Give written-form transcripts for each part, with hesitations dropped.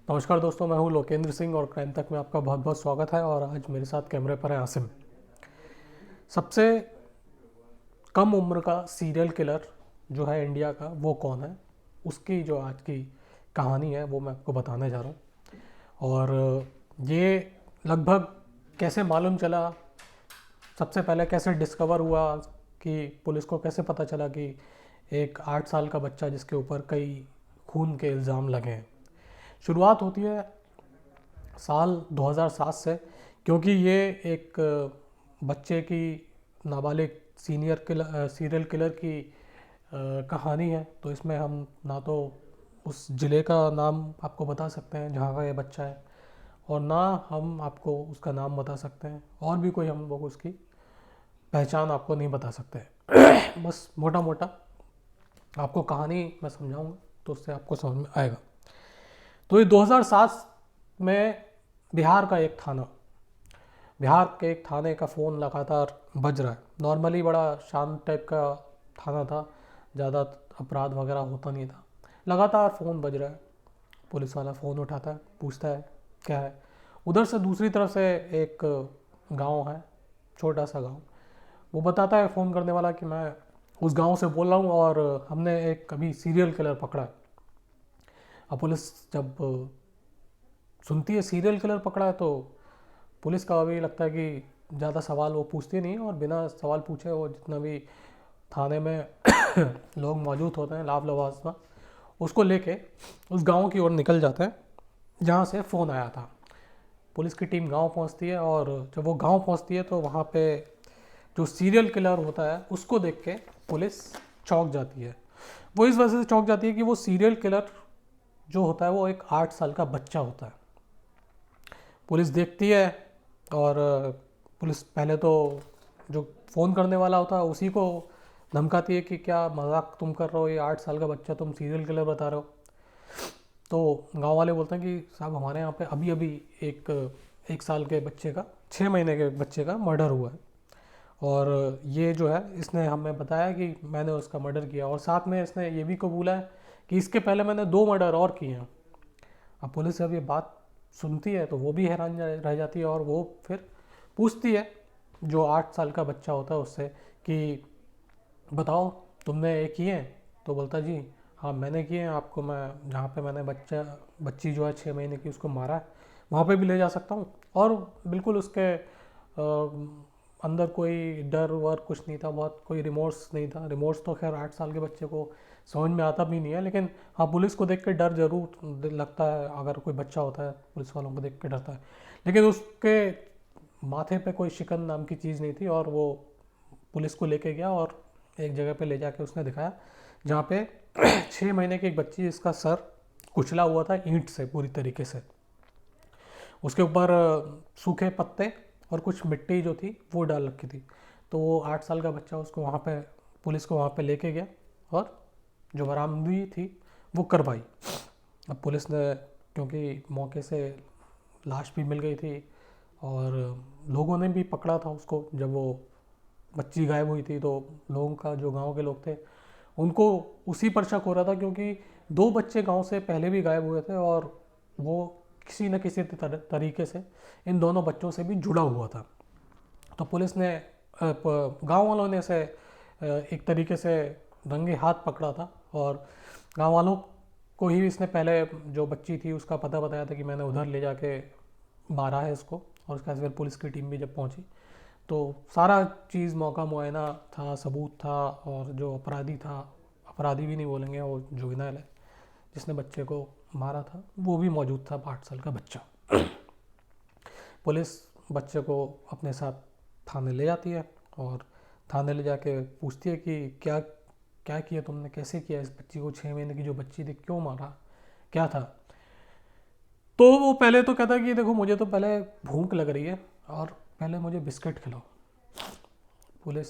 नमस्कार दोस्तों, मैं हूं लोकेंद्र सिंह और क्राइम तक में आपका बहुत बहुत स्वागत है। और आज मेरे साथ कैमरे पर है आसिम। सबसे कम उम्र का सीरियल किलर जो है इंडिया का, वो कौन है, उसकी जो आज की कहानी है वो मैं आपको बताने जा रहा हूँ। और ये लगभग कैसे मालूम चला, सबसे पहले कैसे डिस्कवर हुआ, कि पुलिस को कैसे पता चला कि एक 8 साल का बच्चा जिसके ऊपर कई खून के इल्ज़ाम लगे हैं। शुरुआत होती है साल 2007 से, क्योंकि ये एक बच्चे की, नाबालिग सीरियल किलर की कहानी है। तो इसमें हम ना तो उस ज़िले का नाम आपको बता सकते हैं जहाँ का ये बच्चा है, और ना हम आपको उसका नाम बता सकते हैं, और भी कोई हम लोग उसकी पहचान आपको नहीं बता सकते। बस मोटा मोटा आपको कहानी मैं समझाऊंगा तो उससे आपको समझ में आएगा। तो ये 2007 में बिहार के एक थाने का फ़ोन लगातार बज रहा है। नॉर्मली बड़ा शांत टाइप का थाना था, ज़्यादा अपराध वगैरह होता नहीं था। लगातार फ़ोन बज रहा है, पुलिस वाला फ़ोन उठाता है, पूछता है क्या है। उधर से दूसरी तरफ से एक गांव है, छोटा सा गांव। वो बताता है फ़ोन करने वाला कि मैं उस गांव से बोल रहा हूँ और हमने एक अभी सीरियल किलर पकड़ा है। अब पुलिस जब सुनती है सीरियल किलर पकड़ा है, तो पुलिस का अभी लगता है कि ज़्यादा सवाल वो पूछती नहीं, और बिना सवाल पूछे वो जितना भी थाने में लोग मौजूद होते हैं लाभ लवाजमा, उसको लेके उस गांव की ओर निकल जाते हैं जहाँ से फ़ोन आया था। पुलिस की टीम गांव पहुँचती है, और जब वो गांव पहुँचती है तो वहाँ पे जो सीरियल किलर होता है उसको देख के पुलिस चौंक जाती है। वो इस वजह से चौंक जाती है कि वो सीरियल किलर जो होता है वो एक 8 साल का बच्चा होता है। पुलिस देखती है, और पुलिस पहले तो जो फ़ोन करने वाला होता है उसी को धमकाती है कि क्या मजाक तुम कर रहे हो, ये 8 साल का बच्चा तुम सीरियल किलर बता रहे हो। तो गांव वाले बोलते हैं कि साहब हमारे यहाँ पे अभी अभी एक 1 साल के बच्चे का, 6 महीने के बच्चे का मर्डर हुआ है, और ये जो है इसने हमें बताया कि मैंने उसका मर्डर किया, और साथ में इसने ये भी कबूला है कि इसके पहले मैंने 2 मर्डर और किए हैं। अब पुलिस जब ये बात सुनती है तो वो भी हैरान रह जाती है, और वो फिर पूछती है जो 8 साल का बच्चा होता है उससे कि बताओ तुमने ये किए हैं। तो बोलता जी हाँ मैंने किए हैं, आपको मैं जहाँ पे मैंने बच्ची जो है 6 महीने की उसको मारा है वहाँ पे भी ले जा सकता हूँ। और बिल्कुल उसके अंदर कोई डर वर कुछ नहीं था, बहुत कोई रिमोर्स नहीं था। रिमोर्स तो खैर 8 साल के बच्चे को समझ में आता भी नहीं है, लेकिन हाँ पुलिस को देख के डर जरूर लगता है। अगर कोई बच्चा होता है पुलिस वालों को देख के डरता है, लेकिन उसके माथे पे कोई शिकन नाम की चीज़ नहीं थी। और वो पुलिस को लेके गया और एक जगह पे ले जाके उसने दिखाया जहाँ पे 6 महीने की एक बच्ची, जिसका सर कुचला हुआ था ईंट से पूरी तरीके से, उसके ऊपर सूखे पत्ते और कुछ मिट्टी जो थी वो डाल रखी थी। तो वो 8 साल का बच्चा उसको वहाँ पे, पुलिस को वहाँ पे लेके गया, और जो बरामदगी थी वो करवाई। अब पुलिस ने, क्योंकि मौके से लाश भी मिल गई थी और लोगों ने भी पकड़ा था उसको, जब वो बच्ची गायब हुई थी तो लोगों का, जो गांव के लोग थे उनको उसी पर शक हो रहा था, क्योंकि 2 बच्चे गांव से पहले भी गायब हुए थे, और वो किसी न किसी तरीके से इन दोनों बच्चों से भी जुड़ा हुआ था। तो पुलिस ने, गांव वालों ने इसे एक तरीके से रंगे हाथ पकड़ा था, और गांव वालों को ही इसने पहले जो बच्ची थी उसका पता बताया था कि मैंने उधर ले जाके मारा है इसको। और उसके बाद फिर पुलिस की टीम भी जब पहुंची तो सारा चीज़, मौका मुआयना था, सबूत था, और जो अपराधी था, अपराधी भी नहीं बोलेंगे, वो जुवेनाइल है जिसने बच्चे को मारा था, वो भी मौजूद था, 8 साल का बच्चा। पुलिस बच्चे को अपने साथ थाने ले जाती है, और थाने ले जाके पूछती है कि क्या क्या किया तुमने, कैसे किया, इस बच्ची को, 6 महीने की जो बच्ची थी, क्यों मारा, क्या था। तो वो पहले तो कहता है कि देखो मुझे तो पहले भूख लग रही है और पहले मुझे बिस्किट खिलाओ। पुलिस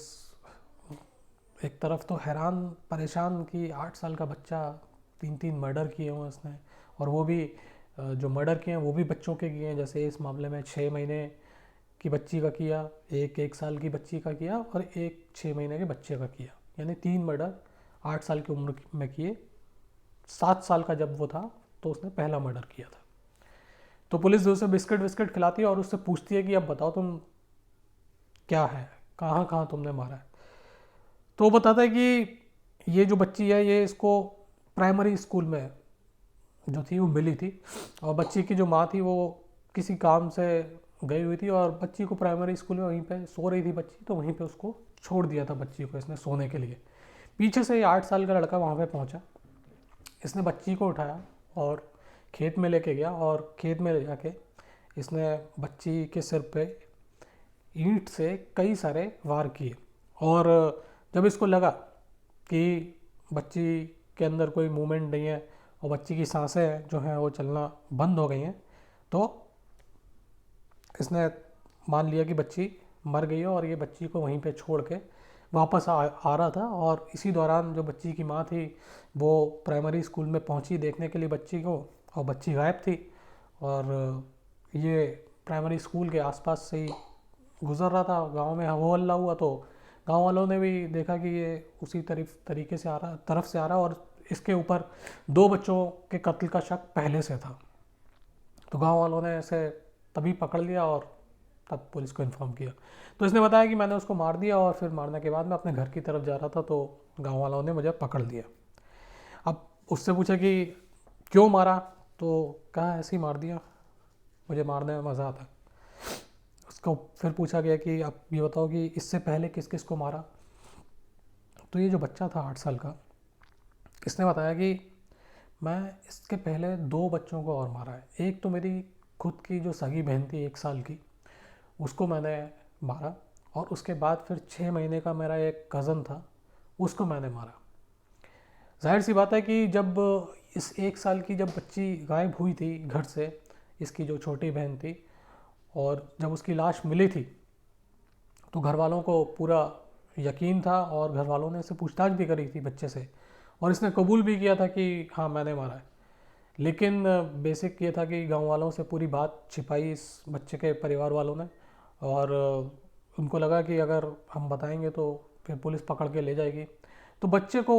एक तरफ तो हैरान परेशान कि 8 साल का बच्चा, 3 3 मर्डर किए हुए उसने, और वो भी जो मर्डर किए हैं वो भी बच्चों के किए हैं। जैसे इस मामले में 6 महीने की बच्ची का किया, एक 1 साल की बच्ची का किया, और एक 6 महीने के बच्चे का किया, यानी 3 मर्डर 8 साल की उम्र में किए। 7 साल का जब वो था तो उसने पहला मर्डर किया था। तो पुलिस जो उसे बिस्किट विस्किट खिलाती है और उससे पूछती है कि अब बताओ तुम क्या है, कहाँ कहाँ तुमने मारा है। तो वो बताता है कि ये जो बच्ची है ये इसको प्राइमरी स्कूल में जो थी वो मिली थी, और बच्ची की जो माँ थी वो किसी काम से गई हुई थी और बच्ची को प्राइमरी स्कूल में वहीं पे सो रही थी बच्ची, तो वहीं पे उसको छोड़ दिया था बच्ची को इसने सोने के लिए। पीछे से ये 8 साल का लड़का वहाँ पे पहुँचा, इसने बच्ची को उठाया और खेत में लेके गया, और खेत में ले जाके इसने बच्ची के सिर पे ईंट से कई सारे वार किए। और जब इसको लगा कि बच्ची के अंदर कोई मूवमेंट नहीं है और बच्ची की सांसें जो हैं वो चलना बंद हो गई हैं, तो इसने मान लिया कि बच्ची मर गई है और ये बच्ची को वहीं पे छोड़ के वापस आ रहा था। और इसी दौरान जो बच्ची की माँ थी वो प्राइमरी स्कूल में पहुंची देखने के लिए बच्ची को, और बच्ची गायब थी। और ये प्राइमरी स्कूल के आसपास से ही गुजर रहा था, गांव में हो हल्ला हुआ तो गांव वालों ने भी देखा कि ये उसी तरीके से आ रहा तरफ से आ रहा, और इसके ऊपर 2 बच्चों के कत्ल का शक पहले से था। तो गांव वालों ने इसे तभी पकड़ लिया और तब पुलिस को इन्फॉर्म किया। तो इसने बताया कि मैंने उसको मार दिया और फिर मारने के बाद मैं अपने घर की तरफ जा रहा था तो गांव वालों ने मुझे पकड़ लिया। अब उससे पूछा कि क्यों मारा, तो कहा ऐसे ही मार दिया, मुझे मारने में मज़ा आता है। उसको फिर पूछा गया कि आप ये बताओ कि इससे पहले किस किस को मारा। तो ये जो बच्चा था 8 साल का, इसने बताया कि मैं इसके पहले 2 बच्चों को और मारा है। एक तो मेरी खुद की जो सगी बहन थी 1 साल की, उसको मैंने मारा, और उसके बाद फिर 6 महीने का मेरा एक कज़न था, उसको मैंने मारा। जाहिर सी बात है कि जब इस 1 साल की जब बच्ची गायब हुई थी घर से, इसकी जो छोटी बहन थी, और जब उसकी लाश मिली थी तो घर वालों को पूरा यकीन था और घर वालों ने इससे पूछताछ भी करी थी बच्चे से, और इसने कबूल भी किया था कि हाँ मैंने मारा है। लेकिन बेसिक ये था कि गांव वालों से पूरी बात छिपाई इस बच्चे के परिवार वालों ने, और उनको लगा कि अगर हम बताएंगे तो फिर पुलिस पकड़ के ले जाएगी। तो बच्चे को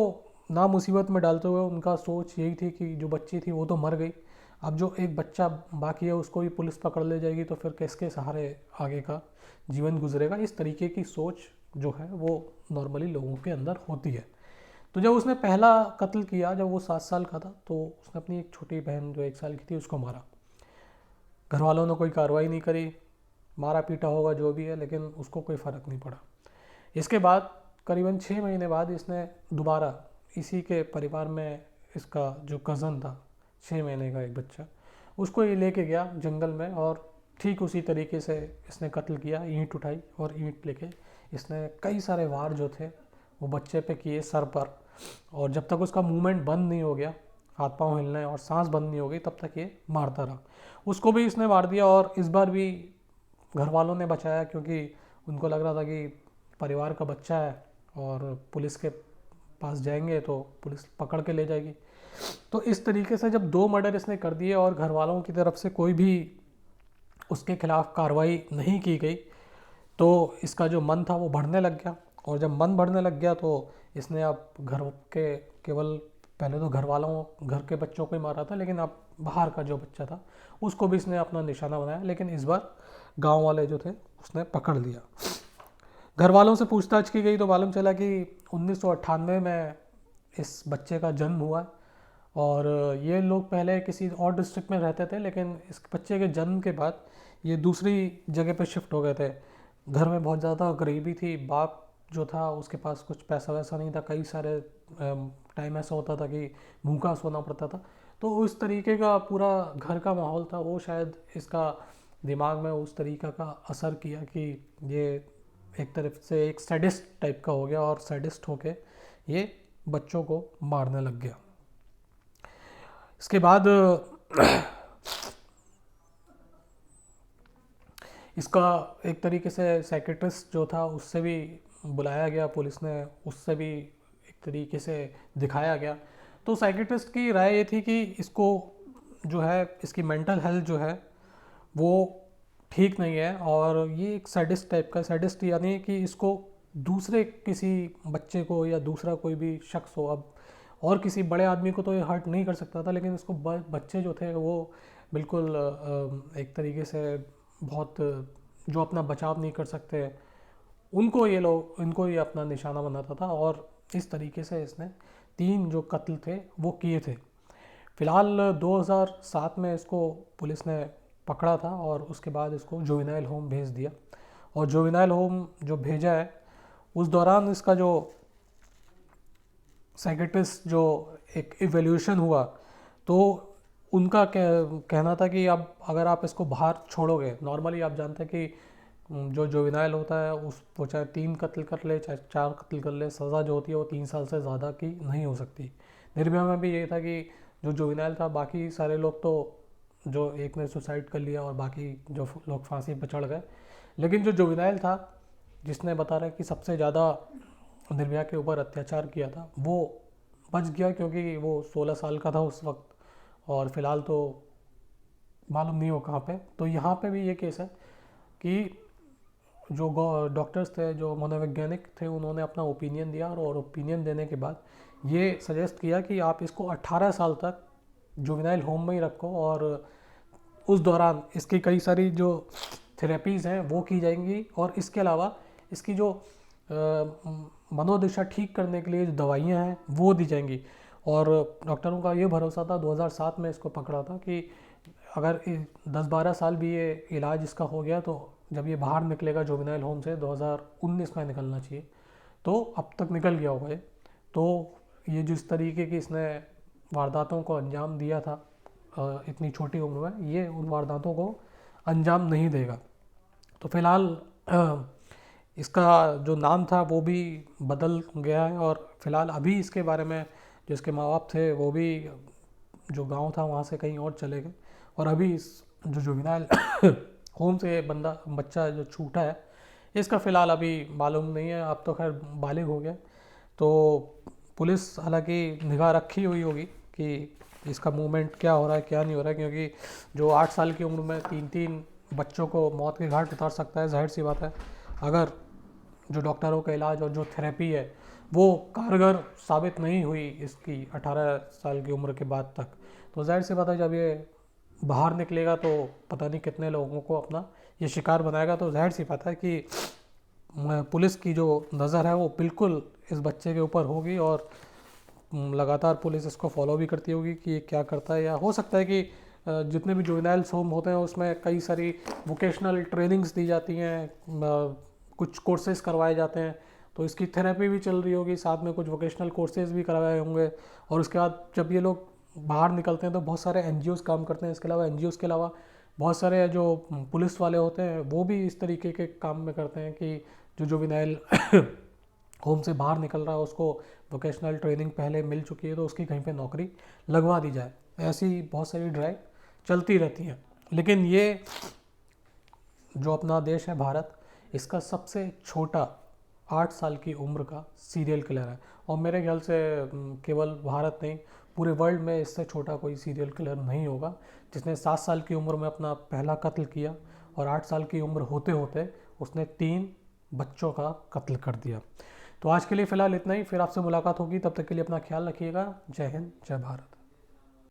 ना मुसीबत में डालते हुए उनका सोच यही थी कि जो बच्ची थी वो तो मर गई, अब जो एक बच्चा बाकी है उसको भी पुलिस पकड़ ले जाएगी तो फिर किसके सहारे आगे का जीवन गुजरेगा। इस तरीके की सोच जो है वो नॉर्मली लोगों के अंदर होती है। तो जब उसने पहला कत्ल किया जब वो 7 साल का था, तो उसने अपनी एक छोटी बहन जो 1 साल की थी उसको मारा। घर वालों ने कोई कार्रवाई नहीं करी, मारा पीटा होगा जो भी है, लेकिन उसको कोई फ़र्क नहीं पड़ा। इसके बाद करीबन 6 महीने बाद इसने दोबारा इसी के परिवार में, इसका जो कज़न था 6 महीने का एक बच्चा, उसको ये लेके गया जंगल में, और ठीक उसी तरीके से इसने कत्ल किया। ईंट उठाई और ईंट लेके इसने कई सारे वार जो थे वो बच्चे पे किए सर पर, और जब तक उसका मूवमेंट बंद नहीं हो गया, हाथ पांव हिलने और सांस बंद नहीं हो गई, तब तक ये मारता रहा। उसको भी इसने मार दिया, और इस बार भी घर वालों ने बचाया क्योंकि उनको लग रहा था कि परिवार का बच्चा है और पुलिस के पास जाएंगे तो पुलिस पकड़ के ले जाएगी। तो इस तरीके से जब 2 मर्डर इसने कर दिए और घर वालों की तरफ से कोई भी उसके खिलाफ कार्रवाई नहीं की गई, तो इसका जो मन था वो बढ़ने लग गया। और जब मन बढ़ने लग गया तो इसने अब घर के केवल, पहले तो घर वालों घर के बच्चों को ही मारा था, लेकिन अब बाहर का जो बच्चा था उसको भी इसने अपना निशाना बनाया। लेकिन इस बार गांव वाले जो थे उसने पकड़ लिया। घर वालों से पूछताछ की गई तो मालूम चला कि 1998 में इस बच्चे का जन्म हुआ, और ये लोग पहले किसी और डिस्ट्रिक्ट में रहते थे, लेकिन इस बच्चे के जन्म के बाद ये दूसरी जगह पे शिफ्ट हो गए थे। घर में बहुत ज़्यादा गरीबी थी, बाप जो था उसके पास कुछ पैसा वैसा नहीं था, कई सारे टाइम ऐसा होता था कि भूखा सोना पड़ता था। तो उस तरीके का पूरा घर का माहौल था, वो शायद इसका दिमाग में उस तरीका का असर किया कि ये एक तरफ से एक सैडिस्ट टाइप का हो गया, और सैडिस्ट होके ये बच्चों को मारने लग गया। इसके बाद इसका एक तरीके से साइकेट्रिस्ट जो था उससे भी बुलाया गया पुलिस ने, उससे भी एक तरीके से दिखाया गया। तो साइकेट्रिस्ट की राय ये थी कि इसको जो है इसकी मेंटल हेल्थ जो है वो ठीक नहीं है, और ये एक सैडिस्ट टाइप का, सैडिस्ट यानी कि इसको दूसरे किसी बच्चे को या दूसरा कोई भी शख्स हो, अब और किसी बड़े आदमी को तो ये हर्ट नहीं कर सकता था, लेकिन इसको बच्चे जो थे वो बिल्कुल एक तरीके से बहुत जो अपना बचाव नहीं कर सकते, उनको ये अपना निशाना बनाता था। और इस तरीके से इसने 3 जो कत्ल थे वो किए थे। फ़िलहाल 2007 में इसको पुलिस ने पकड़ा था और उसके बाद इसको जुवेनाइल होम भेज दिया। और जुवेनाइल होम जो भेजा है, उस दौरान इसका जो साइकेट्रिस्ट जो एक इवैल्यूएशन हुआ, तो उनका कहना था कि अब अगर आप इसको बाहर छोड़ोगे, नॉर्मली आप जानते हैं कि जो जुवेनाइल होता है उस वो चाहे 3 कत्ल कर ले चाहे 4 कत्ल कर ले, सज़ा जो होती है वो 3 साल से ज़्यादा की नहीं हो सकती। निर्भया में भी ये था कि जो जुवेनाइल था, बाकी सारे लोग तो जो एक ने सुसाइड कर लिया और बाकी जो लोग फांसी पर चढ़ गए, लेकिन जो जुवेनाइल था जिसने बता रहा है कि सबसे ज़्यादा निर्भया के ऊपर अत्याचार किया था, वो बच गया क्योंकि वो 16 साल का था उस वक्त, और फ़िलहाल तो मालूम नहीं हो कहाँ पे। तो यहाँ पे भी ये केस है कि जो डॉक्टर्स थे, जो मनोवैज्ञानिक थे, उन्होंने अपना ओपिनियन दिया और ओपिनियन देने के बाद ये सजेस्ट किया कि आप इसको 18 साल तक जुवेनाइल होम में ही रखो, और उस दौरान इसकी कई सारी जो थेरेपीज़ हैं वो की जाएंगी, और इसके अलावा इसकी जो मनोदशा ठीक करने के लिए जो दवाइयाँ हैं वो दी जाएंगी। और डॉक्टरों का ये भरोसा था, 2007 में इसको पकड़ा था, कि अगर 10-12 साल भी ये इलाज इसका हो गया तो जब ये बाहर निकलेगा जुवेनाइल होम से 2019 में निकलना चाहिए, तो अब तक निकल गया होगा ये। तो ये जिस तरीके की इसने वारदातों को अंजाम दिया था इतनी छोटी उम्र में, ये उन वारदातों को अंजाम नहीं देगा। तो फिलहाल इसका जो नाम था वो भी बदल गया है, और फिलहाल अभी इसके बारे में जो इसके माँ बाप थे वो भी जो गांव था वहाँ से कहीं और चले गए, और अभी इस जो जुवेनाइल होम से बच्चा जो छूटा है, इसका फ़िलहाल अभी मालूम नहीं है। अब तो खैर बालिग हो गया, तो पुलिस हालांकि निगाह रखी हुई होगी कि इसका मूवमेंट क्या हो रहा है क्या नहीं हो रहा है, क्योंकि जो 8 साल की उम्र में 3-3 बच्चों को मौत के घाट उतार सकता है, जाहिर सी बात है अगर जो डॉक्टरों का इलाज और जो थेरेपी है वो कारगर साबित नहीं हुई इसकी 18 साल की उम्र के बाद तक, तो जाहिर सी बात है जब ये बाहर निकलेगा तो पता नहीं कितने लोगों को अपना ये शिकार बनाएगा। तो जाहिर सी बात है कि पुलिस की जो नज़र है वो बिल्कुल इस बच्चे के ऊपर होगी, और लगातार पुलिस इसको फॉलो भी करती होगी कि ये क्या करता है। या हो सकता है कि जितने भी जुवेनाइल होम होते हैं उसमें कई सारी वोकेशनल ट्रेनिंग्स दी जाती हैं, कुछ कोर्सेज करवाए जाते हैं, तो इसकी थेरेपी भी चल रही होगी, साथ में कुछ वोकेशनल कोर्सेज भी करवाए होंगे। और उसके बाद जब ये लोग बाहर निकलते हैं तो बहुत सारे एनजीओज़ काम करते हैं, इसके अलावा एनजीओज़ के अलावा बहुत सारे जो पुलिस वाले होते हैं वो भी इस तरीके के काम में करते हैं कि जो जुवेनाइल होम से बाहर निकल रहा है उसको वोकेशनल ट्रेनिंग पहले मिल चुकी है तो उसकी कहीं पे नौकरी लगवा दी जाए। ऐसी बहुत सारी ड्राइव चलती रहती हैं। लेकिन ये जो अपना देश है भारत, इसका सबसे छोटा 8 साल की उम्र का सीरियल किलर है, और मेरे ख्याल से केवल भारत नहीं पूरे वर्ल्ड में इससे छोटा कोई सीरियल किलर नहीं होगा, जिसने 7 साल की उम्र में अपना पहला कत्ल किया और 8 साल की उम्र होते होते उसने 3 बच्चों का कत्ल कर दिया। तो आज के लिए फ़िलहाल इतना ही, फिर आपसे मुलाकात होगी, तब तक के लिए अपना ख्याल रखिएगा। जय हिंद, जय भारत।